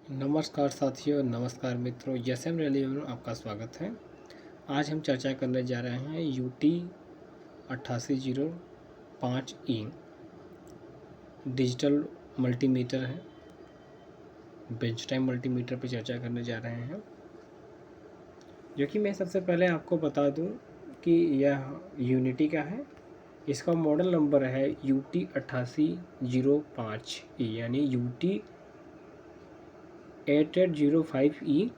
नमस्कार साथियों, नमस्कार मित्रों, एसएम रैली में आपका स्वागत है। आज हम चर्चा करने जा रहे हैं UT 8805E डिजिटल मल्टीमीटर है। बेंच टाइम मल्टीमीटर पर चर्चा करने जा रहे हैं, जो कि मैं सबसे पहले आपको बता दूं कि यह यूनिटी का है। इसका मॉडल नंबर है UT 8805E यानी UT 8805E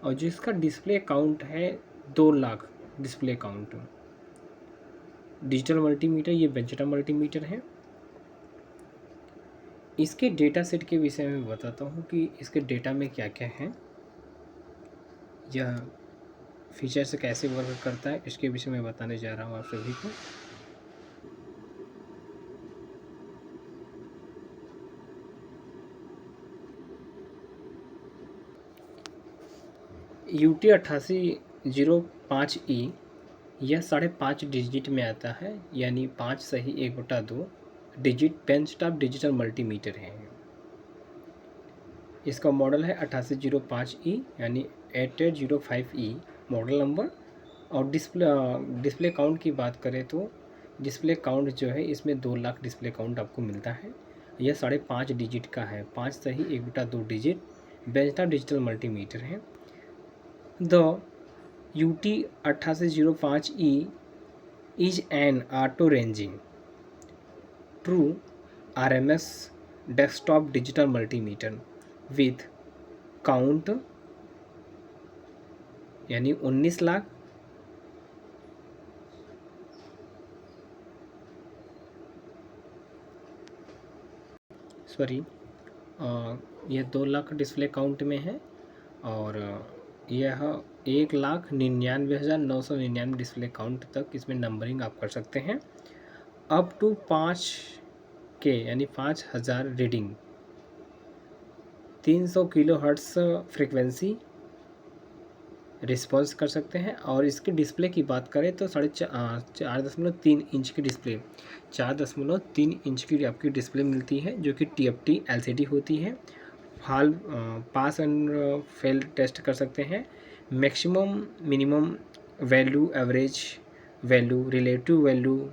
और जिसका डिस्प्ले काउंट है 2 lakh display count. Digital multimeter, ये बेंचटा मल्टीमीटर है। इसके डेटा सेट के विषय में बताता हूँ कि इसके डेटा में क्या क्या है, यह फीचर से कैसे वर्क करता है, इसके विषय में बताने जा रहा हूँ आप सभी को। UT 8805E यह 5.5 डिजिट में आता है, यानी 5 सही 1/2 डिजिट बेंचटॉप डिजिटल मल्टीमीटर है। इसका मॉडल है 8805E यानी 8805E मॉडल नंबर। और डिस्प्ले काउंट की बात करें तो डिस्प्ले काउंट जो है इसमें 2 लाख डिस्प्ले काउंट आपको मिलता है। यह 5.5 डिजिट का है, 5 सही 1/2 डिजिट बेंचटॉप डिजिटल मल्टीमीटर है। The UT 8805E is an auto-ranging true RMS desktop digital multimeter with count यानी 19 लाख यह 2 लाख डिस्प्ले काउंट में है और यह 1,99,999 डिस्प्ले काउंट तक इसमें नंबरिंग आप कर सकते हैं। अप टू 5K यानी 5000 रीडिंग, 300 किलोहर्ट्ज़ फ्रीक्वेंसी रिस्पॉन्स कर सकते हैं। और इसकी डिस्प्ले की बात करें तो 4.3 इंच की डिस्प्ले, 4.3 इंच की आपकी डिस्प्ले मिलती है, जो कि TFT LCD होती है। पास एंड फेल टेस्ट कर सकते हैं। Maximum, minimum value, average value, relative value,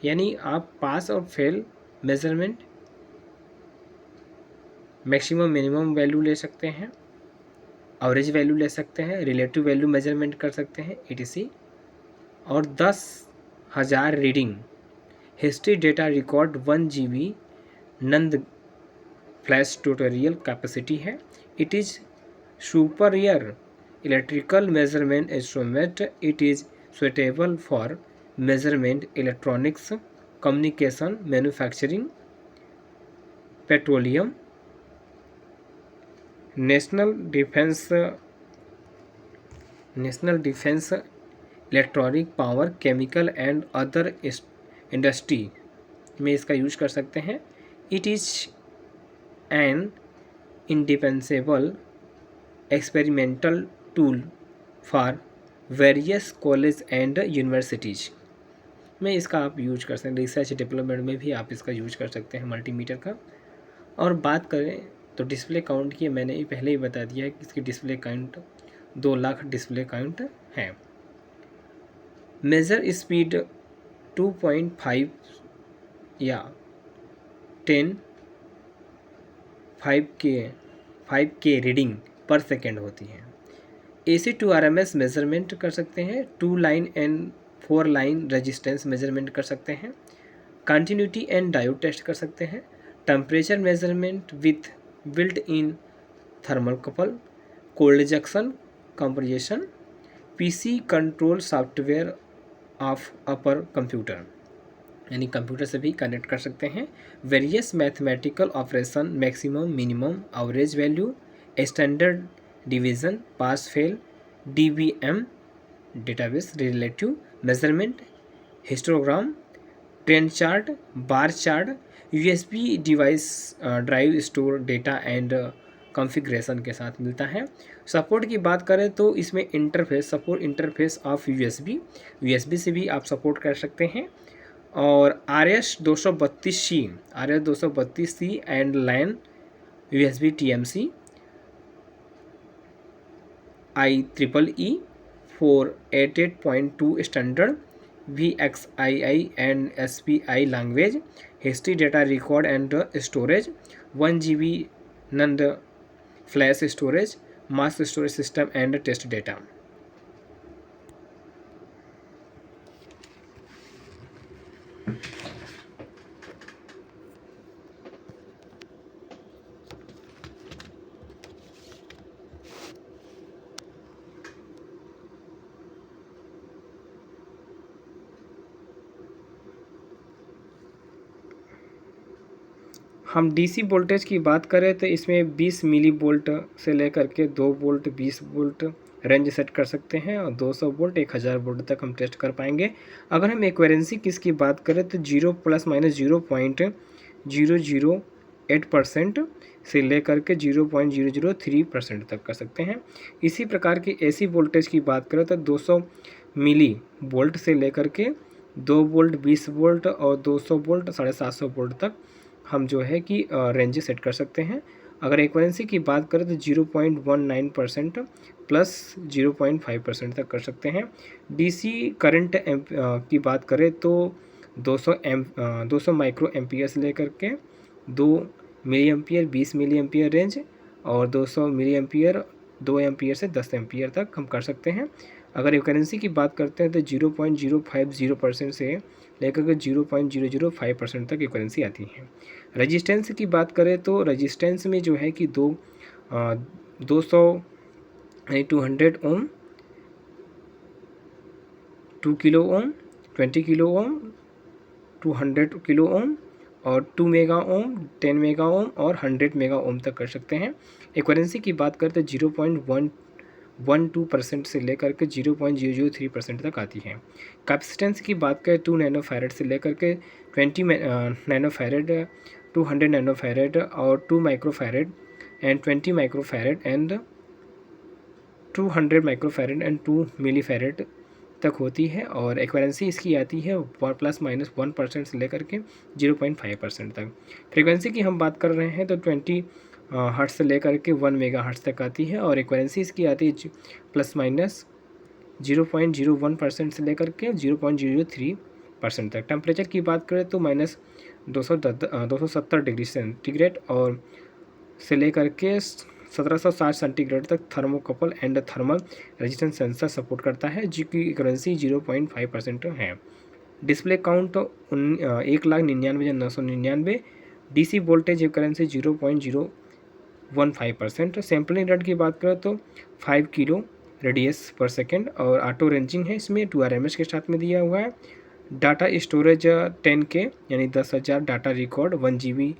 यानी आप पास और fail measurement, maximum minimum value ले सकते हैं, एवरेज वैल्यू ले सकते हैं, रिलेटिव वैल्यू मेजरमेंट कर सकते हैं etc। और 10,000 reading, history data record 1 GB नंद फ्लैश ट्यूटोरियल कैपेसिटी है। It is superior electrical measurement instrument, it is suitable for measurement electronics, communication, manufacturing, petroleum, national defence, electronic, power, chemical and other industry में इसका use कर सकते हैं। It is an indispensable experimental tool for various college and universities में इसका आप use कर सकते हैं। रिसर्च डेवलपमेंट में भी आप इसका यूज कर सकते हैं मल्टीमीटर का। और बात करें तो डिस्प्ले काउंट की, मैंने ही पहले ही बता दिया है कि इसकी display count 2 lakh display count है। मेजर स्पीड 2.5 या 10 5K रीडिंग पर सेकेंड होती है। AC to RMS मेजरमेंट कर सकते हैं, 2 line and 4 line resistance measurement कर सकते हैं, कंटिन्यूटी एंड डायोड टेस्ट कर सकते हैं, temperature measurement with built in thermal couple, cold junction compression, PC control software of upper computer, यानी कंप्यूटर से भी कनेक्ट कर सकते हैं। Various mathematical operation, maximum, minimum, average value, standard division, pass fail, DBM database, relative measurement, histogram, trend chart, bar chart, USB device drive store data and configuration के साथ मिलता है। सपोर्ट की बात करें तो इसमें सपोर्ट इंटरफेस ऑफ USB से भी आप सपोर्ट कर सकते हैं। और RS-232C and LAN USB TMC IEEE 488.2 standard, VXII and SPI language, history data record and storage, 1 GB NAND flash storage, mass storage system and test data. हम DC voltage की बात करें तो इसमें 20 मिली वोल्ट से लेकर के 2 वोल्ट 20 वोल्ट रेंज सेट कर सकते हैं और 200 वोल्ट 1000 वोल्ट तक हम टेस्ट कर पाएंगे। अगर हम एक्वेरेंसी किसकी बात करें तो 0 ± 0.008% से लेकर के 0.003% तक कर सकते हैं। इसी प्रकार की एसी वोल्टेज की बात करें तो 200 मिली वोल्ट से लेकर के 2 वोल्ट 20 वोल्ट और 200 वोल्ट 750 वोल्ट तक हम जो है कि रेंज सेट कर सकते हैं। अगर एक्वेरेंसी की बात करें तो 0.19% प्लस 0.5% तक कर सकते हैं। डीसी करंट की बात करें तो 200 माइक्रो एम्पियर से लेकर के 2 milliampere 20 milliampere range और 200 मिली एम्पियर 2 एम्पियर से 10 एम्पियर तक हम कर सकते हैं। अगर एक्वेरेंसी की बात करते हैं तो 0.050% से लेकर के 0.005% तक एक्वेरेंसी आती है। रेजिस्टेंस की बात करें तो रेजिस्टेंस में जो है कि 200 यानी 200 ओम, 2 kilo ohm, 20 kilo ohm, 200 kilo ohm और 2 मेगा ओम, 10 मेगा ओम और 100 मेगा ओम तक कर सकते हैं। एक्वेरेंसी की बात करते 0.112% से लेकर के 0.003% तक आती है। कैपेसिटेंस की बात करें 2 नैनोफैरड से लेकर के 20 नैनोफैरड, 200 नैनोफैरड और 2 microfarad and 20 microfarad and 200 microfarad and 2 मिलीफैरड तक होती है। और एक्वेरेंसी इसकी आती है ±1% से लेकर के 0.5% तक। फ्रीक्वेंसी की हम बात कर रहे हैं तो 20 हर्ट्ज से लेकर के 1 मेगा हर्ट्ज तक आती है और एक्वेरेंसी इसकी आती है ±0.01% से लेकर के 0.003% तक। टेम्परेचर की बात करें तो -270 डिग्री सेंटीग्रेड और से लेकर के 1760 सेंटीग्रेड तक thermocouple and thermal resistance sensor support करता है, जिसकी एक्यूरेंसी 0.5% है। Display count 1,99,999। DC voltage accuracy 0.015%। Sampling rate की बात करें तो 5 किलो रेडियस पर सेकेंड और ऑटो रेंजिंग है इसमें 2 RMS के साथ में दिया हुआ है। डाटा स्टोरेज 10K यानी 10,000 डाटा रिकॉर्ड, 1 GB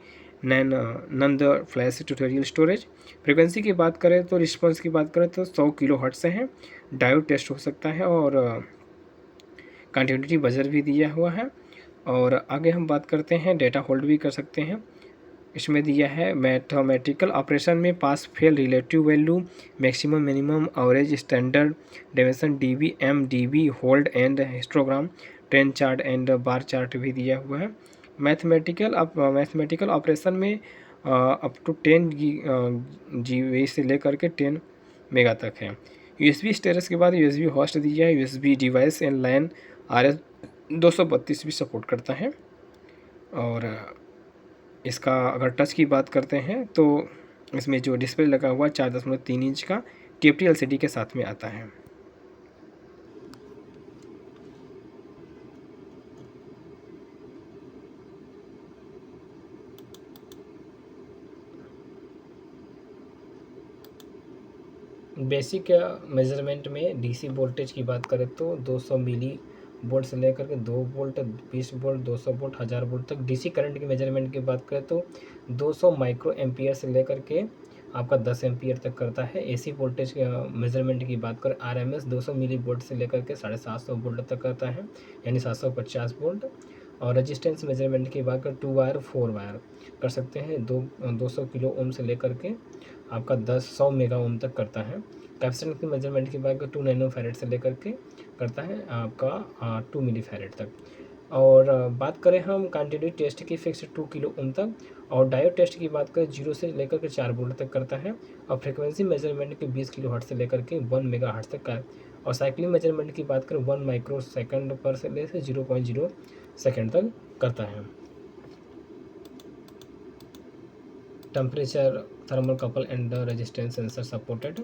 नंद फ्लैश ट्यूटोरियल स्टोरेज। फ्रीक्वेंसी की बात करें तो रिस्पांस की बात करें तो 100 किलो हर्ट्ज से है। डायोड टेस्ट हो सकता है और कंटिन्यूटी बजर भी दिया हुआ है। और आगे हम बात करते हैं डेटा होल्ड भी कर सकते हैं। इसमें दिया है मैथमेटिकल ऑपरेशन में pass fail relative value, maximum minimum average standard deviation DB MDB hold and histogram, trend chart and bar chart भी दिया हुआ है। मैथमेटिकल ऑपरेशन में अप टू 10 GB से लेकर के 10 मेगा तक है। USB स्टेटस के बाद USB होस्ट दिया है। USB device and LAN RS-232 भी सपोर्ट करता है। और इसका अगर टच की बात करते हैं तो इसमें जो डिस्प्ले लगा हुआ 4.3 इंच का TFT LCD के साथ में आता है। बेसिक मेज़रमेंट में डीसी वोल्टेज की बात करें तो 200 मिली वोल्ट से लेकर के 2 वोल्ट 20 वोल्ट 200 वोल्ट 1000 वोल्ट तक। डीसी करंट की मेजरमेंट की बात करें तो 200 माइक्रो एम्पियर से लेकर के आपका 10 एम्पियर तक करता है। एसी वोल्टेज मेजरमेंट की बात करें RMS 200 मिली वोल्ट से लेकर के 750 वोल्ट तक करता है, यानी 750 वोल्ट। और रजिस्टेंस मेजरमेंट की बात करें 2 वायर 4 वायर कर सकते हैं। 200 किलो ओम से लेकर के आपका 100 मेगा ओम तक करता है। कैपेसिटेंस की मेजरमेंट की बात करें 2 नैनोफैरड से लेकर के करता है आपका 2 मिलीफैरड तक। और बात करें हम कंटिन्यूटी टेस्ट की फिक्स 2 किलो ओम तक, और डायोड टेस्ट की बात करें 0 से लेकर के 4 वोल्ट तक करता है, और फ्रिक्वेंसी मेजरमेंट के 20 किलो हर्ट्ज से लेकर के 1 मेगा हर्ट्ज तक का, और साइक्लिंग मेजरमेंट की बात करें 1 माइक्रो सेकंड पर से लेकर 0.0 सेकंड तक करता है। Temperature, thermal couple and resistance sensor supported.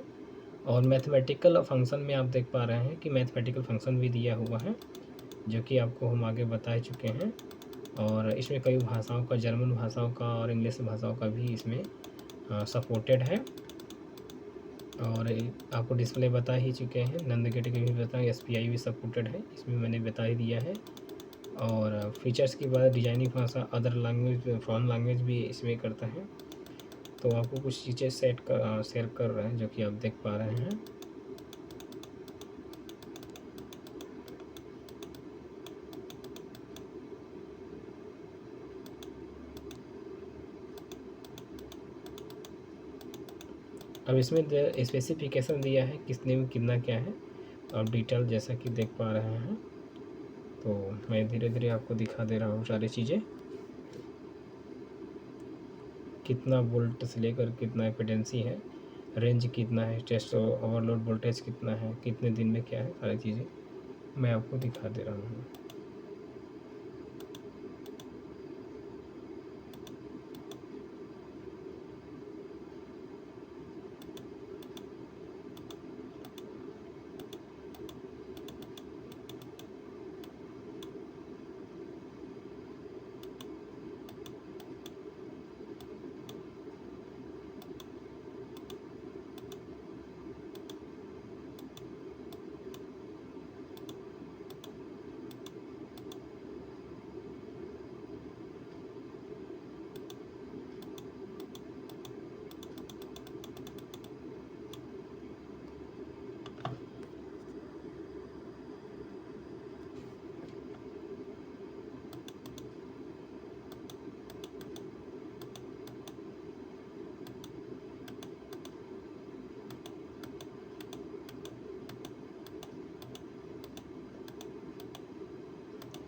और मैथमेटिकल फंक्शन में आप देख पा रहे हैं कि मैथमेटिकल फंक्शन भी दिया हुआ है, जो कि आपको हम आगे बता चुके हैं। और इसमें कई भाषाओं का, जर्मन भाषाओं का और इंग्लिश भाषाओं का भी इसमें सपोर्टेड है। और आपको डिस्प्ले बता ही चुके हैं, नंद गेट के भी बताएं, SPI भी सपोर्टेड है, इसमें मैंने बता ही दिया है। और फीचर्स की बात, डिजाइनिंग भाषा अदर लैंग्वेज, फॉरेन लैंग्वेज भी इसमें करता है। तो आपको कुछ चीज़ें शेयर कर रहे हैं जो कि आप देख पा रहे हैं। अब इसमें स्पेसिफिकेशन दिया है किसने में कितना क्या है, और डिटेल जैसा कि देख पा रहे हैं। तो मैं धीरे धीरे आपको दिखा दे रहा हूँ सारी चीज़ें, कितना वोल्ट से लेकर कितना एफिडेंसी है, रेंज कितना है, टेस्ट ओवरलोड वोल्टेज कितना है, कितने दिन में क्या है, सारी चीज़ें मैं आपको दिखा दे रहा हूँ।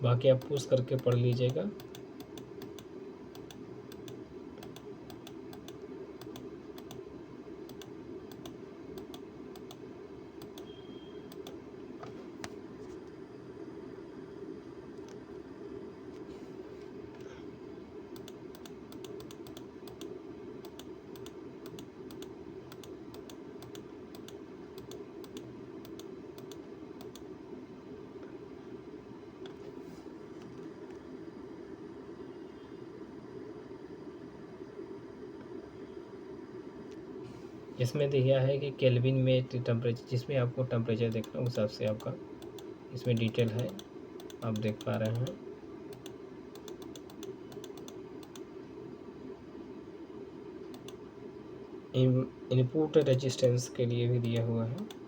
बाकी आप पूछ करके पढ़ लीजिएगा। इसमें दिया है कि केल्विन में टेम्परेचर, जिसमें आपको टेम्परेचर देखना उस हिसाब से आपका इसमें डिटेल है, आप देख पा रहे हैं। इनपुट रेजिस्टेंस के लिए भी दिया हुआ है।